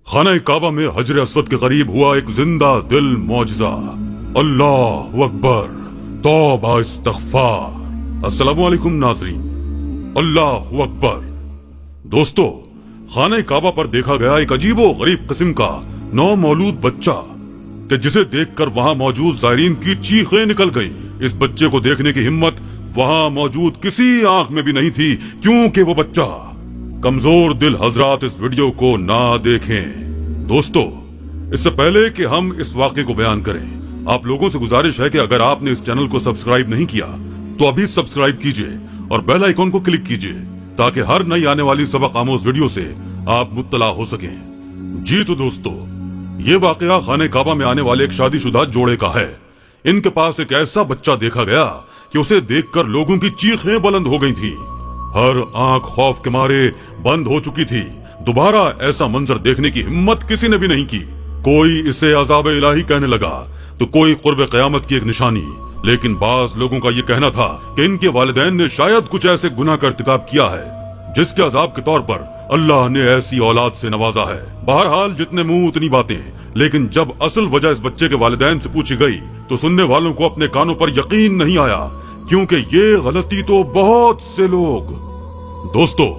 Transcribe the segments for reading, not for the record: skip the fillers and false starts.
खाना काबा में हजर अस्वद के करीब हुआ एक जिंदा दिल मौजज़ा। अल्लाह अकबर, तौबा इस्तग़फ़ार। अस्सलामु अलैकुम नाज़रीन, अल्लाह अकबर। दोस्तों, खाना काबा पर देखा गया एक अजीबो गरीब किस्म का नौमौलूद बच्चा कि जिसे देखकर वहां मौजूद ज़ायरीन की चीखें निकल गईं। इस बच्चे को देखने की हिम्मत वहां मौजूद किसी आंख में भी नहीं थी, क्योंकि वो बच्चा कमजोर दिल हजरात इस वीडियो को ना देखें। दोस्तों, इससे पहले कि हम इस वाक़े को बयान करें, आप लोगों से गुजारिश है कि अगर आपने इस चैनल को सब्सक्राइब नहीं किया तो अभी सब्सक्राइब कीजिए और बेल आइकॉन को क्लिक कीजिए ताकि हर नई आने वाली सबक आमोज वीडियो से आप मुत्तला हो सकें। जी तो दोस्तों, ये वाकया खाने काबा में आने वाले एक शादीशुदा जोड़े का है। इनके पास एक ऐसा बच्चा देखा गया कि उसे देखकर लोगों की चीखें बुलंद हो गई थी। हर आंख खौफ के मारे बंद हो चुकी थी। दोबारा ऐसा मंजर देखने की हिम्मत किसी ने भी नहीं की। कोई इसे अज़ाब इलाही कहने लगा तो कोई कुर्ब क़यामत की एक निशानी। लेकिन बाज लोगों का ये कहना था कि इनके वालिदैन ने शायद कुछ ऐसे गुनाह का इर्तिकाब किया है जिसके अजाब के तौर पर अल्लाह ने ऐसी औलाद से नवाजा है। बहरहाल, जितने मुंह उतनी बातें, लेकिन जब असल वजह इस बच्चे के वालिदैन से पूछी गई तो सुनने वालों को अपने कानों पर यकीन नहीं आया, क्योंकि ये गलती तो बहुत से लोग। दोस्तों,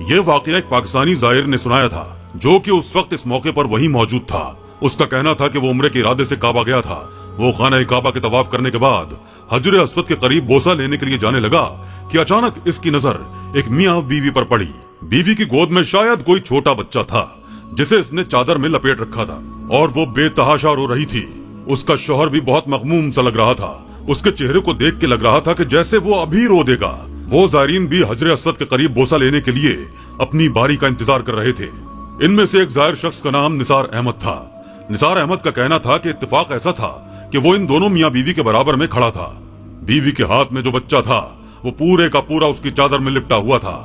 ये वाकया एक पाकिस्तानी ज़ायर ने सुनाया था जो कि उस वक्त इस मौके पर वहीं मौजूद था। उसका कहना था कि वो उम्रे के इरादे से काबा गया था। वो खाना काबा के तवाफ करने के बाद हजर अस्वद के करीब बोसा लेने के लिए जाने लगा कि अचानक इसकी नजर एक मियाँ बीवी पर पड़ी। बीवी की गोद में शायद कोई छोटा बच्चा था जिसे इसने चादर में लपेट रखा था और वो बेतहाशा रो रही थी। उसका शौहर भी बहुत मखमूम सा लग रहा था। उसके चेहरे को देख के लग रहा था कि जैसे वो अभी रो देगा। वो ज़ायरीन भी हजर अस्वद के करीब बोसा लेने के लिए अपनी बारी का इंतजार कर रहे थे। इनमें से एक ज़ायर शख्स का नाम निसार अहमद था। निसार अहमद का कहना था कि इत्तेफाक ऐसा था कि वो इन दोनों मियाँ बीवी के बराबर में खड़ा था। बीवी के हाथ में जो बच्चा था वो पूरे का पूरा उसकी चादर में लिपटा हुआ था।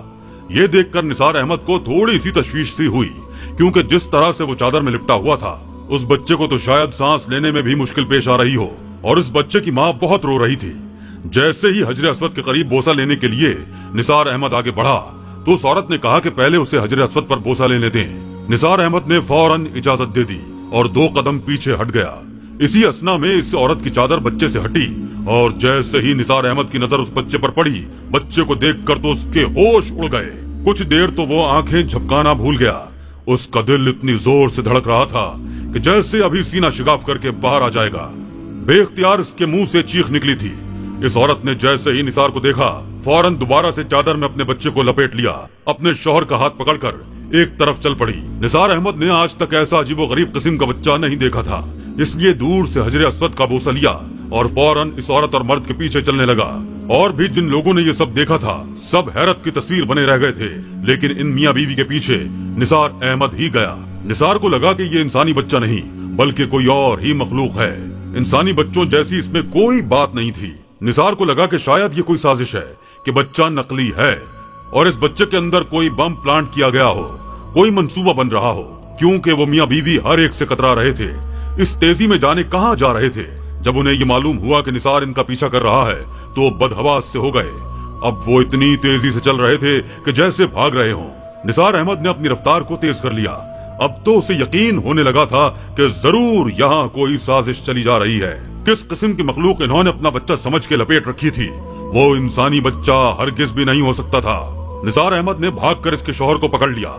ये देखकर निसार अहमद को थोड़ी सी तशवीश सी हुई, क्योंकि जिस तरह से वो चादर में लिपटा हुआ था उस बच्चे को तो शायद सांस लेने में भी मुश्किल पेश आ रही हो। और इस बच्चे की माँ बहुत रो रही थी। जैसे ही हजर अस्वद के करीब बोसा लेने के लिए निसार अहमद आगे बढ़ा तो उस औरत ने कहा कि पहले उसे हजर अस्वद पर बोसा लेने दें। निसार अहमद ने फौरन इजाजत दे दी और 2 कदम पीछे हट गया। इसी असना में इस औरत की चादर बच्चे से हटी और जैसे ही निसार अहमद की नजर उस बच्चे पर पड़ी, बच्चे को देखकर तो उसके होश उड़ गए। कुछ देर तो वो आंखें झपकाना भूल गया। उसका दिल इतनी जोर से धड़क रहा था कि जैसे अभी सीना शिगाफ करके बाहर आ जाएगा। बेख्तियार इसके मुंह से चीख निकली थी। इस औरत ने जैसे ही निसार को देखा, फौरन दोबारा से चादर में अपने बच्चे को लपेट लिया। अपने शौहर का हाथ पकड़कर एक तरफ चल पड़ी। निसार अहमद ने आज तक ऐसा अजीबो गरीब किस्म का बच्चा नहीं देखा था, इसलिए दूर से हजर अस्वद का बोसा लिया और फौरन इस औरत और मर्द के पीछे चलने लगा। और भी जिन लोगों ने ये सब देखा था सब हैरत की तस्वीर बने रह गए थे, लेकिन इन मियाँ बीवी के पीछे निसार अहमद ही गया। निसार को लगा कि ये इंसानी बच्चा नहीं बल्कि कोई और ही मखलूक है। इंसानी बच्चों जैसी इसमें कोई बात नहीं थी। निसार को लगा कि शायद ये कोई साजिश है कि बच्चा नकली है और इस बच्चे के अंदर कोई बम प्लांट किया गया हो, कोई मंसूबा बन रहा हो, क्योंकि वो मियाँ बीवी हर एक से कतरा रहे थे। इस तेजी में जाने कहाँ जा रहे थे। जब उन्हें ये मालूम हुआ कि निसार इनका पीछा कर रहा है तो वो बदहवास से हो गए। अब वो इतनी तेजी से चल रहे थे कि जैसे भाग रहे हों। निसार अहमद ने अपनी रफ्तार को तेज कर लिया। अब तो उसे यकीन होने लगा था कि जरूर यहाँ कोई साजिश चली जा रही है। किस किस्म की मखलूक इन्होंने अपना बच्चा समझ के लपेट रखी थी। वो इंसानी बच्चा हरगिज भी नहीं हो सकता था। निसार अहमद ने भागकर इसके शौहर को पकड़ लिया।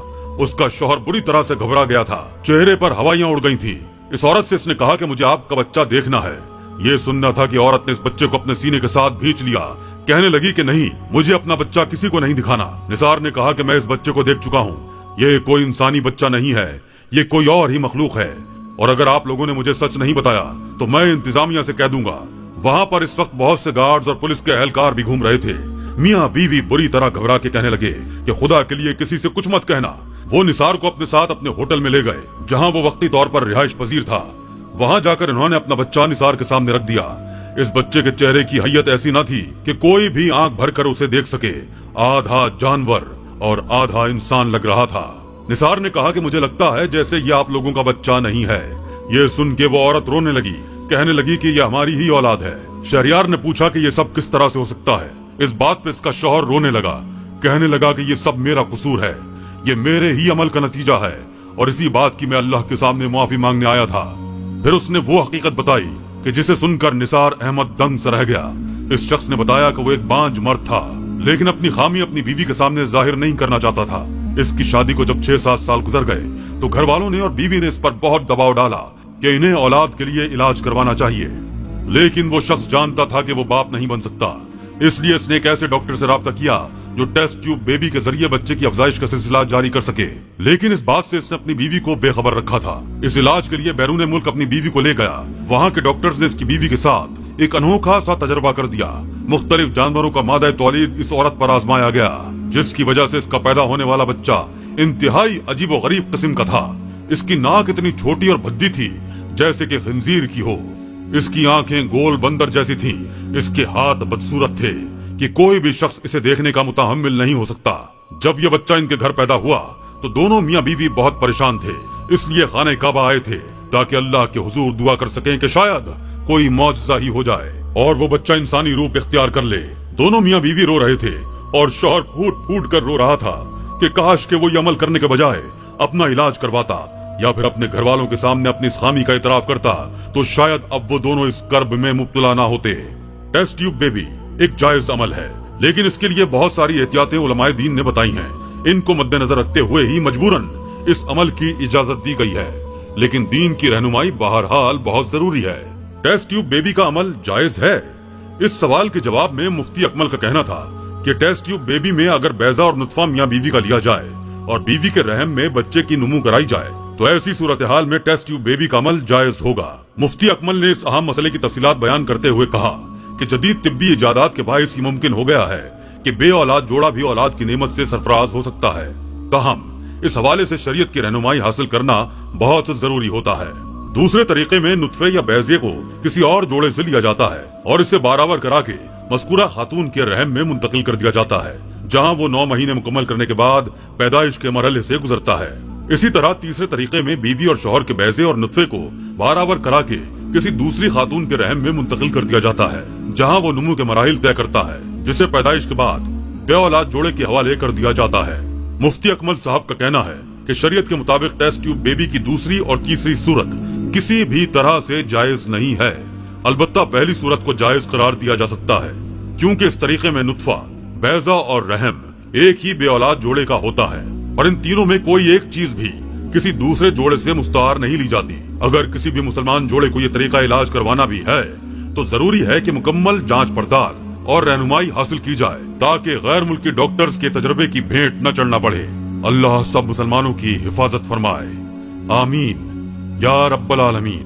उसका शौहर बुरी तरह से घबरा गया था। चेहरे पर हवाइयां उड़ गई थी। इस औरत से इसने कहा कि मुझे आपका बच्चा देखना है। ये सुनना था कि औरत ने इस बच्चे को अपने सीने के साथ भींच लिया। कहने लगी कि नहीं, मुझे अपना बच्चा किसी को नहीं दिखाना। निसार ने कहा कि मैं इस बच्चे को देख चुका हूँ। ये कोई इंसानी बच्चा नहीं है, ये कोई और ही मखलूक है। और अगर आप लोगों ने मुझे सच नहीं बताया तो मैं इंतजामिया से कह दूंगा। वहाँ पर इस वक्त बहुत से गार्ड्स और पुलिस के एहलकार भी घूम रहे थे। मियाँ बीवी बुरी तरह घबरा के कहने लगे कि खुदा के लिए किसी से कुछ मत कहना। वो निसार को अपने साथ अपने होटल में ले गए जहाँ वो वक्ती तौर पर रिहाइश पजीर था। वहाँ जाकर इन्होंने अपना बच्चा निसार के सामने रख दिया। इस बच्चे के चेहरे की हैयत ऐसी न थी कि कोई भी आंख भरकर उसे देख सके। आधा जानवर और आधा इंसान लग रहा था। निसार ने कहा कि मुझे लगता है जैसे ये आप लोगों का बच्चा नहीं है। ये सुन के वो औरत रोने लगी, कहने लगी कि ये हमारी ही औलाद है। शहरियार ने पूछा कि ये सब किस तरह से हो सकता है। इस बात पे इसका शौहर रोने लगा। कहने लगा कि ये सब मेरा कसूर है, ये मेरे ही अमल का नतीजा है और इसी बात की मैं अल्लाह के सामने माफी मांगने आया था। फिर उसने वो हकीकत बताई कि जिसे सुनकर निसार अहमद दंग से रह गया। इस शख्स ने बताया कि वो एक बांझ मर्द था, लेकिन अपनी खामी अपनी बीवी के सामने जाहिर नहीं करना चाहता था। इसकी शादी को जब 6-7 साल गुजर गए तो घर वालों ने और बीवी ने इस पर बहुत दबाव डाला कि इन्हें औलाद के लिए इलाज करवाना चाहिए, लेकिन वो शख्स जानता था कि वो बाप नहीं बन सकता। इसलिए इसने एक ऐसे डॉक्टर से राब्ता किया जो टेस्ट ट्यूब बेबी के जरिए बच्चे की अफजाइश का सिलसिला जारी कर सके। लेकिन इस बात से इसने अपनी बीवी को बेखबर रखा था। इस इलाज के लिए बैरून मुल्क अपनी बीवी को ले गया। वहाँ के डॉक्टर्स ने इसकी बीवी के साथ एक अनोखा सा तजर्बा कर दिया। मुख्तलिफ जानवरों का मादा तौलीद इस औरत पर आजमाया गया, जिसकी वजह से इसका पैदा होने वाला बच्चा इंतहाई अजीब व गरीब किस्म का था। इसकी नाक इतनी छोटी और भद्दी थी जैसे कि खंजीर की हो। इसकी आंखें गोल बंदर जैसी थीं। इसके हाथ बदसूरत थे कि कोई भी शख्स इसे देखने का मुतहम्मिल नहीं हो सकता। जब यह बच्चा इनके घर पैदा हुआ तो दोनों मियाँ बीवी बहुत परेशान थे, इसलिए खाने काबा आए थे ताकि अल्लाह के हुजूर दुआ कर सकें कि शायद कोई मौजज़ा ही हो जाए और वो बच्चा इंसानी रूप इख्तियार कर ले। दोनों मियाँ बीवी रो रहे थे और शौहर फूट फूट कर रो रहा था कि काश के वो ये अमल करने के बजाय अपना इलाज करवाता या फिर अपने घर वालों के सामने अपनी इस खामी का इतराफ करता, तो शायद अब वो दोनों इस कर्ब में मुब्तला ना होते। टेस्ट ट्यूब बेबी एक जायज अमल है, लेकिन इसके लिए बहुत सारी एहतियातें उलमाए दीन ने बताई हैं। इनको मद्देनजर रखते हुए ही मजबूरन इस अमल की इजाजत दी गई है, लेकिन दीन की रहनुमाई बहरहाल बहुत जरूरी है। टेस्ट ट्यूब बेबी का अमल जायज है? इस सवाल के जवाब में मुफ्ती अकमल का कहना था कि टेस्ट ट्यूब बेबी में अगर बैजा और नुतफा मियाँ बीवी का लिया जाए और बीवी के रहम में बच्चे की नुमू कराई जाए तो ऐसी सूरत हाल में टेस्ट ट्यूब बेबी का अमल जायज होगा। मुफ्ती अकमल ने इस अहम मसले की तफसीलात बयान करते हुए कहा कि जदीद तिब्बी इजादात के बाइस ही मुमकिन हो गया है कि बे औलाद जोड़ा भी औलाद की नेमत से सरफराज हो सकता है। ताहम इस हवाले से शरीयत की रहनुमाई हासिल करना बहुत जरूरी होता है। दूसरे तरीके में नुतफे या बैजे को किसी और जोड़े से लिया जाता है और इसे बारावर करा के मज़कूरा खातून के रहम में मुंतकिल कर दिया जाता है, जहाँ वो 9 महीने मुकम्मल करने के बाद पैदाइश के मरहले से गुजरता है। इसी तरह तीसरे तरीके में बीवी और शौहर के बैजे और नुतफे को बारावर करा के किसी दूसरी खातून के रहम में मुंतकिल कर दिया जाता है, जहाँ वो नुमू के मराहिल तय करता है, जिसे पैदाइश के बाद बे औलाद जोड़े के हवाले कर दिया जाता है। मुफ्ती अकमल साहब का कहना है कि शरीयत के मुताबिक टेस्ट ट्यूब बेबी की दूसरी और तीसरी सूरत किसी भी तरह से जायज नहीं है। अलबत्ता पहली सूरत को जायज करार दिया जा सकता है, क्योंकि इस तरीके में नुतफा, बैजा और रहम एक ही बे औलाद जोड़े का होता है और इन तीनों में कोई एक चीज भी किसी दूसरे जोड़े से मुस्तार नहीं ली जाती। अगर किसी भी मुसलमान जोड़े को यह तरीका इलाज करवाना भी है तो जरूरी है कि मुकम्मल जांच पड़ताल और रहनुमाई हासिल की जाए, ताकि गैर मुल्की डॉक्टर्स के तजर्बे की भेंट न चढ़ना पड़े। अल्लाह सब मुसलमानों की हिफाजत फरमाए। आमीन या रब्बल आलमीन।